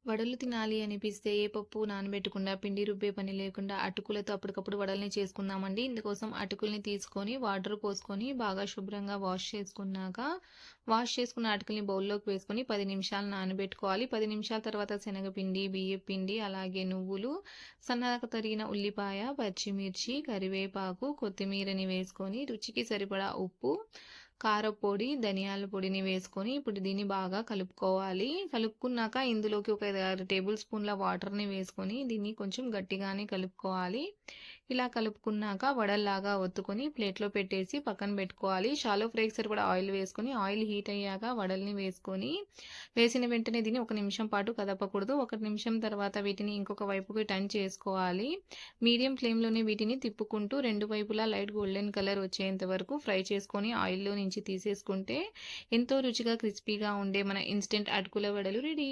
వడలు తినాలి అనిపిస్తే ఏ పప్పు నానబెట్టకుండా, పిండి రుబ్బే పని లేకుండా అటుకులతో అప్పటికప్పుడు వడల్ని చేసుకుందామండి. ఇందుకోసం అటుకుల్ని తీసుకొని, వాటర్ పోసుకొని, బాగా శుభ్రంగా వాష్ చేసుకున్న అటుకుల్ని బౌల్‌లోకి వేసుకొని 10 నిమిషాలు నానబెట్టుకోవాలి. 10 నిమిషాల తర్వాత శనగపిండి, బియ్యపిండి, అలాగే నువ్వులు, సన్నగా తరిగిన ఉల్లిపాయ, పచ్చిమిర్చి, కరివేపాకు, కొత్తిమీరని వేసుకొని, రుచికి సరిపడా ఉప్పు, కారప్పొడి, ధనియాల పొడిని వేసుకొని ఇప్పుడు దీన్ని బాగా కలుపుకోవాలి. కలుపుకున్నాక ఇందులోకి ఒక 6 టేబుల్ స్పూన్ల వాటర్‌ని వేసుకొని దీన్ని కొంచెం గట్టిగానే కలుపుకోవాలి. ఇలా కలుపుకున్నాక వడల్లాగా ఒత్తుకొని ప్లేట్‌లో పెట్టేసి పక్కన పెట్టుకోవాలి. షాలో ఫ్రైకి సరిపడా ఆయిల్ వేసుకొని, ఆయిల్ హీట్ అయ్యాక వడల్ని వేసుకొని, వేసిన వెంటనే దీన్ని ఒక నిమిషం పాటు కదపకూడదు. ఒక నిమిషం తర్వాత వీటిని ఇంకొక వైపుకి టర్న్ చేసుకోవాలి. మీడియం ఫ్లేమ్‌లోనే వీటిని తిప్పుకుంటూ రెండు వైపులా లైట్ గోల్డెన్ కలర్ వచ్చేంత వరకు ఫ్రై చేసుకొని ఆయిల్‌లో నుంచి తీసేసుకుంటే ఎంతో రుచిగా క్రిస్పీగా ఉండే మన ఇన్‌స్టంట్ అటుకుల వడలు రెడీ.